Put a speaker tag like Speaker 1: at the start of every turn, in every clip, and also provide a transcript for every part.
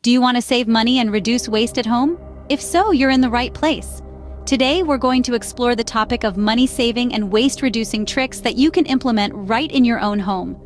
Speaker 1: Do you want to save money and reduce waste at home? If so, you're in the right place. Today, we're going to explore the topic of money-saving and waste-reducing tricks that you can implement right in your own home.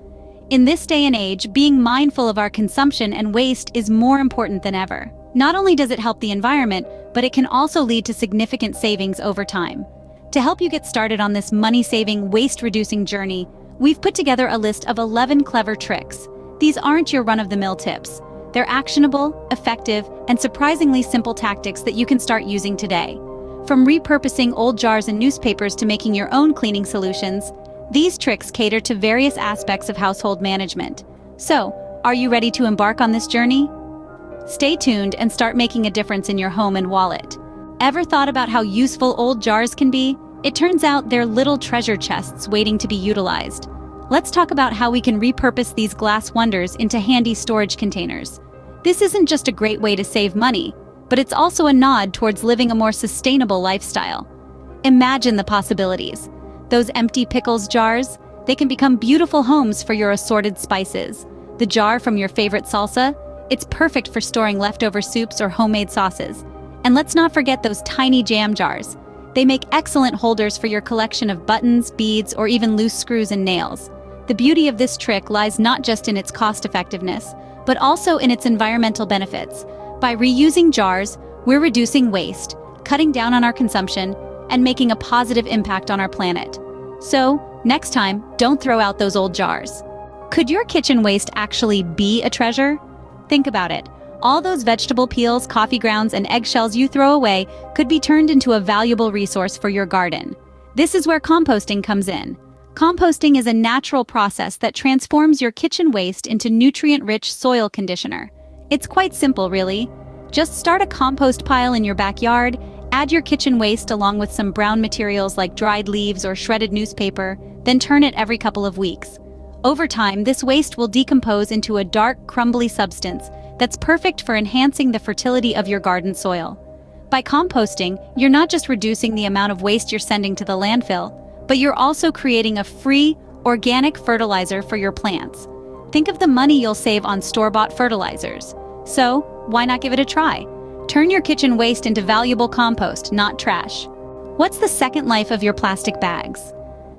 Speaker 1: In this day and age, being mindful of our consumption and waste is more important than ever. Not only does it help the environment, but it can also lead to significant savings over time. To help you get started on this money-saving, waste-reducing journey, we've put together a list of 11 clever tricks. These aren't your run-of-the-mill tips. They're actionable, effective, and surprisingly simple tactics that you can start using today. From repurposing old jars and newspapers to making your own cleaning solutions, these tricks cater to various aspects of household management. So, are you ready to embark on this journey? Stay tuned and start making a difference in your home and wallet. Ever thought about how useful old jars can be? It turns out they're little treasure chests waiting to be utilized. Let's talk about how we can repurpose these glass wonders into handy storage containers. This isn't just a great way to save money, but it's also a nod towards living a more sustainable lifestyle. Imagine the possibilities. Those empty pickles jars, they can become beautiful homes for your assorted spices. The jar from your favorite salsa, it's perfect for storing leftover soups or homemade sauces. And let's not forget those tiny jam jars. They make excellent holders for your collection of buttons, beads, or even loose screws and nails. The beauty of this trick lies not just in its cost-effectiveness, but also in its environmental benefits. By reusing jars, we're reducing waste, cutting down on our consumption, and making a positive impact on our planet. So, next time, don't throw out those old jars. Could your kitchen waste actually be a treasure? Think about it. All those vegetable peels, coffee grounds, and eggshells you throw away could be turned into a valuable resource for your garden. This is where composting comes in. Composting is a natural process that transforms your kitchen waste into nutrient-rich soil conditioner. It's quite simple, really. Just start a compost pile in your backyard, add your kitchen waste along with some brown materials like dried leaves or shredded newspaper, then turn it every couple of weeks. Over time, this waste will decompose into a dark, crumbly substance that's perfect for enhancing the fertility of your garden soil. By composting, you're not just reducing the amount of waste you're sending to the landfill, but you're also creating a free, organic fertilizer for your plants. Think of the money you'll save on store-bought fertilizers. So, why not give it a try? Turn your kitchen waste into valuable compost, not trash. What's the second life of your plastic bags?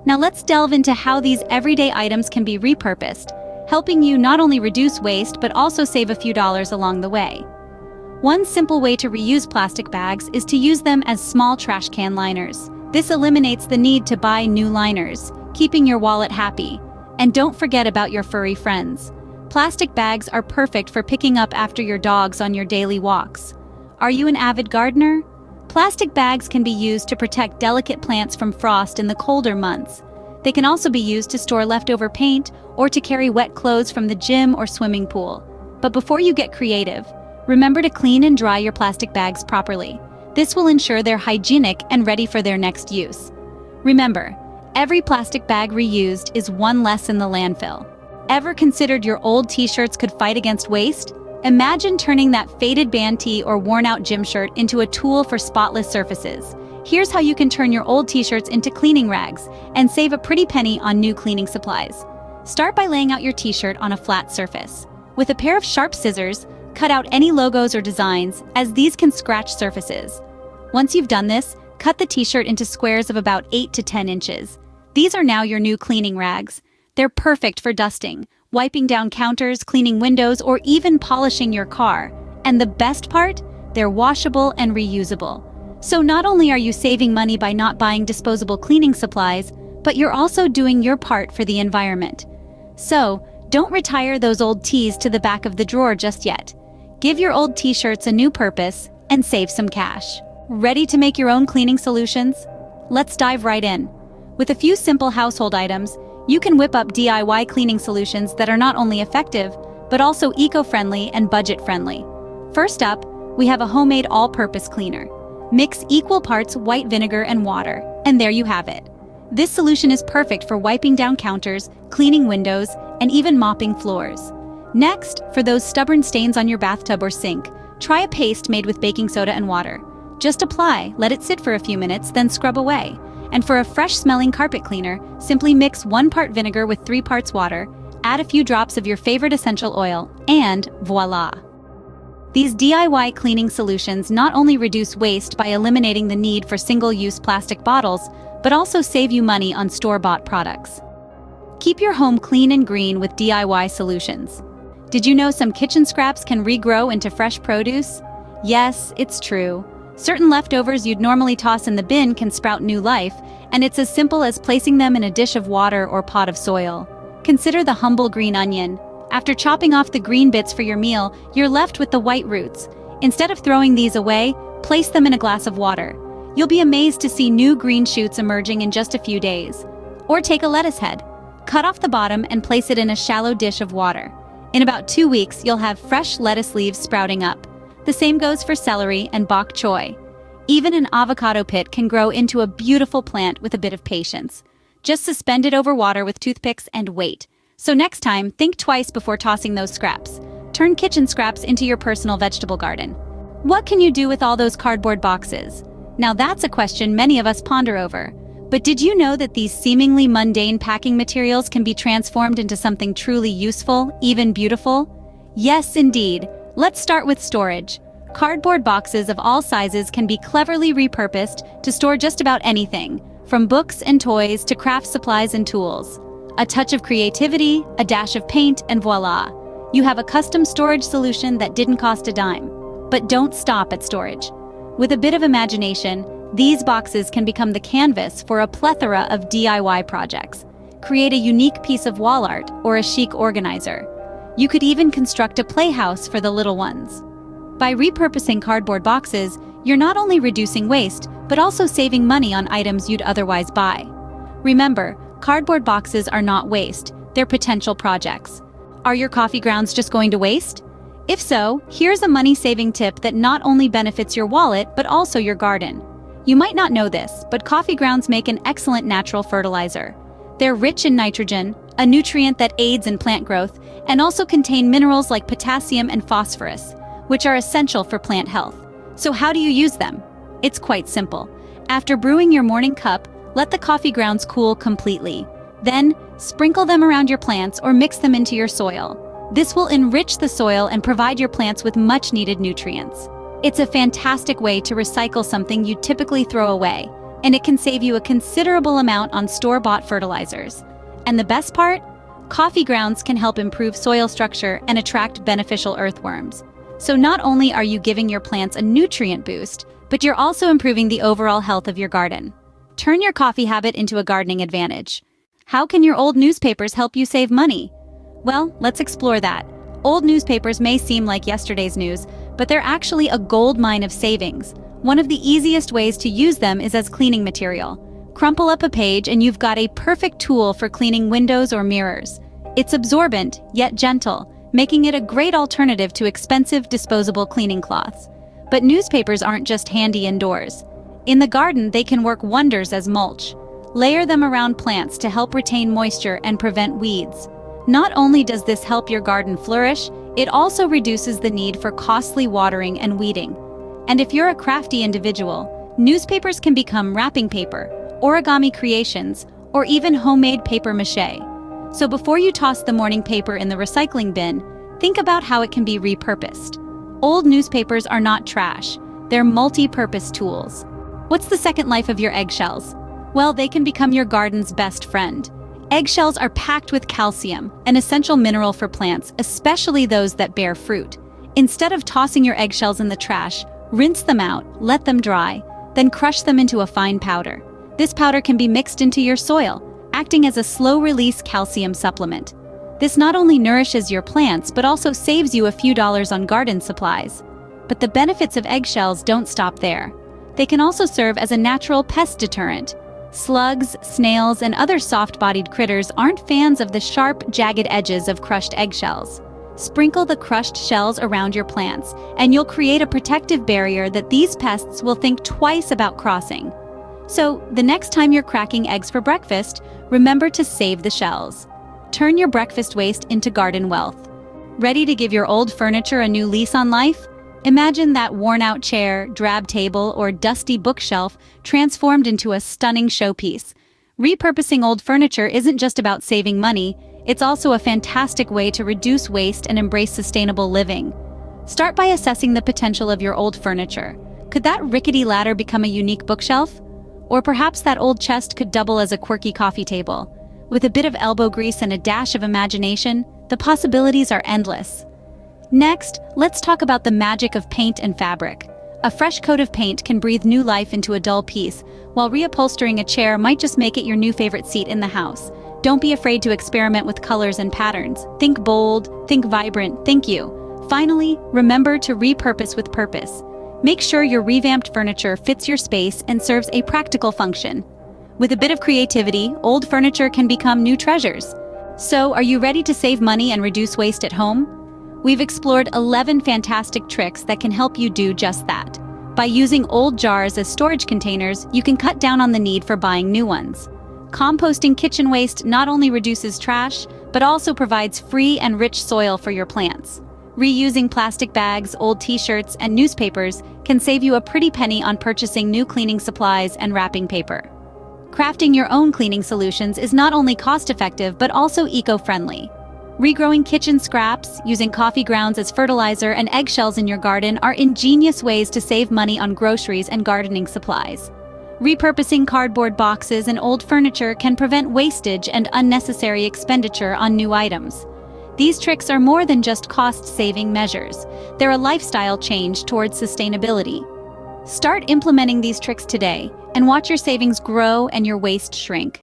Speaker 1: Now let's delve into how these everyday items can be repurposed, helping you not only reduce waste but also save a few dollars along the way. One simple way to reuse plastic bags is to use them as small trash can liners. This eliminates the need to buy new liners, keeping your wallet happy. And don't forget about your furry friends. Plastic bags are perfect for picking up after your dogs on your daily walks. Are you an avid gardener? Plastic bags can be used to protect delicate plants from frost in the colder months. They can also be used to store leftover paint or to carry wet clothes from the gym or swimming pool. But before you get creative, remember to clean and dry your plastic bags properly. This will ensure they're hygienic and ready for their next use. Remember, every plastic bag reused is one less in the landfill. Ever considered your old t-shirts could fight against waste? Imagine turning that faded band tee or worn-out gym shirt into a tool for spotless surfaces. Here's how you can turn your old t-shirts into cleaning rags and save a pretty penny on new cleaning supplies. Start by laying out your t-shirt on a flat surface. With a pair of sharp scissors, cut out any logos or designs, as these can scratch surfaces. Once you've done this, cut the t-shirt into squares of about 8 to 10 inches. These are now your new cleaning rags. They're perfect for dusting, wiping down counters, cleaning windows, or even polishing your car. And the best part? They're washable and reusable. So not only are you saving money by not buying disposable cleaning supplies, but you're also doing your part for the environment. So, don't retire those old tees to the back of the drawer just yet. Give your old t-shirts a new purpose and save some cash. Ready to make your own cleaning solutions? Let's dive right in. With a few simple household items, you can whip up DIY cleaning solutions that are not only effective, but also eco-friendly and budget-friendly. First up, we have a homemade all-purpose cleaner. Mix equal parts white vinegar and water, and there you have it. This solution is perfect for wiping down counters, cleaning windows, and even mopping floors. Next, for those stubborn stains on your bathtub or sink, try a paste made with baking soda and water. Just apply, let it sit for a few minutes, then scrub away. And for a fresh-smelling carpet cleaner, simply mix 1 part vinegar with 3 parts water, add a few drops of your favorite essential oil, and voila! These DIY cleaning solutions not only reduce waste by eliminating the need for single-use plastic bottles, but also save you money on store-bought products. Keep your home clean and green with DIY solutions. Did you know some kitchen scraps can regrow into fresh produce? Yes, it's true. Certain leftovers you'd normally toss in the bin can sprout new life, and it's as simple as placing them in a dish of water or pot of soil. Consider the humble green onion. After chopping off the green bits for your meal, you're left with the white roots. Instead of throwing these away, place them in a glass of water. You'll be amazed to see new green shoots emerging in just a few days. Or take a lettuce head. Cut off the bottom and place it in a shallow dish of water. In about 2 weeks, you'll have fresh lettuce leaves sprouting up. The same goes for celery and bok choy. Even an avocado pit can grow into a beautiful plant with a bit of patience. Just suspend it over water with toothpicks and wait. So next time, think twice before tossing those scraps. Turn kitchen scraps into your personal vegetable garden. What can you do with all those cardboard boxes? Now that's a question many of us ponder over. But did you know that these seemingly mundane packing materials can be transformed into something truly useful, even beautiful? Yes, indeed. Let's start with storage. Cardboard boxes of all sizes can be cleverly repurposed to store just about anything, from books and toys to craft supplies and tools. A touch of creativity, a dash of paint, and voila! You have a custom storage solution that didn't cost a dime. But don't stop at storage. With a bit of imagination, these boxes can become the canvas for a plethora of DIY projects. Create a unique piece of wall art or a chic organizer. You could even construct a playhouse for the little ones. By repurposing cardboard boxes, you're not only reducing waste, but also saving money on items you'd otherwise buy. Remember, cardboard boxes are not waste, they're potential projects. Are your coffee grounds just going to waste? If so, here's a money-saving tip that not only benefits your wallet, but also your garden. You might not know this, but coffee grounds make an excellent natural fertilizer. They're rich in nitrogen, a nutrient that aids in plant growth, and also contain minerals like potassium and phosphorus, which are essential for plant health. So how do you use them? It's quite simple. After brewing your morning cup, let the coffee grounds cool completely. Then, sprinkle them around your plants or mix them into your soil. This will enrich the soil and provide your plants with much-needed nutrients. It's a fantastic way to recycle something you typically throw away, and it can save you a considerable amount on store-bought fertilizers. And the best part? Coffee grounds can help improve soil structure and attract beneficial earthworms. So not only are you giving your plants a nutrient boost, but you're also improving the overall health of your garden. Turn your coffee habit into a gardening advantage. How can your old newspapers help you save money? Well, let's explore that. Old newspapers may seem like yesterday's news, but they're actually a gold mine of savings. One of the easiest ways to use them is as cleaning material. Crumple up a page and you've got a perfect tool for cleaning windows or mirrors. It's absorbent, yet gentle, making it a great alternative to expensive disposable cleaning cloths. But newspapers aren't just handy indoors. In the garden, they can work wonders as mulch. Layer them around plants to help retain moisture and prevent weeds. Not only does this help your garden flourish, it also reduces the need for costly watering and weeding. And if you're a crafty individual, newspapers can become wrapping paper, origami creations, or even homemade paper mache. So before you toss the morning paper in the recycling bin, think about how it can be repurposed. Old newspapers are not trash, they're multi-purpose tools. What's the second life of your eggshells? Well, they can become your garden's best friend. Eggshells are packed with calcium, an essential mineral for plants, especially those that bear fruit. Instead of tossing your eggshells in the trash, rinse them out, let them dry, then crush them into a fine powder. This powder can be mixed into your soil, acting as a slow-release calcium supplement. This not only nourishes your plants, but also saves you a few dollars on garden supplies. But the benefits of eggshells don't stop there. They can also serve as a natural pest deterrent. Slugs, snails, and other soft-bodied critters aren't fans of the sharp, jagged edges of crushed eggshells. Sprinkle the crushed shells around your plants, and you'll create a protective barrier that these pests will think twice about crossing. So, the next time you're cracking eggs for breakfast, remember to save the shells. Turn your breakfast waste into garden wealth. Ready to give your old furniture a new lease on life? Imagine that worn-out chair, drab table, or dusty bookshelf transformed into a stunning showpiece. Repurposing old furniture isn't just about saving money, it's also a fantastic way to reduce waste and embrace sustainable living. Start by assessing the potential of your old furniture. Could that rickety ladder become a unique bookshelf? Or perhaps that old chest could double as a quirky coffee table. With a bit of elbow grease and a dash of imagination, the possibilities are endless. Next, let's talk about the magic of paint and fabric. A fresh coat of paint can breathe new life into a dull piece, while reupholstering a chair might just make it your new favorite seat in the house. Don't be afraid to experiment with colors and patterns. Think bold, think vibrant, think you. Finally, remember to repurpose with purpose. Make sure your revamped furniture fits your space and serves a practical function. With a bit of creativity, old furniture can become new treasures. So, are you ready to save money and reduce waste at home? We've explored 11 fantastic tricks that can help you do just that. By using old jars as storage containers, you can cut down on the need for buying new ones. Composting kitchen waste not only reduces trash, but also provides free and rich soil for your plants. Reusing plastic bags, old t-shirts, and newspapers can save you a pretty penny on purchasing new cleaning supplies and wrapping paper. Crafting your own cleaning solutions is not only cost-effective but also eco-friendly. Regrowing kitchen scraps, using coffee grounds as fertilizer, and eggshells in your garden are ingenious ways to save money on groceries and gardening supplies. Repurposing cardboard boxes and old furniture can prevent wastage and unnecessary expenditure on new items. These tricks are more than just cost-saving measures. They're a lifestyle change towards sustainability. Start implementing these tricks today and watch your savings grow and your waste shrink.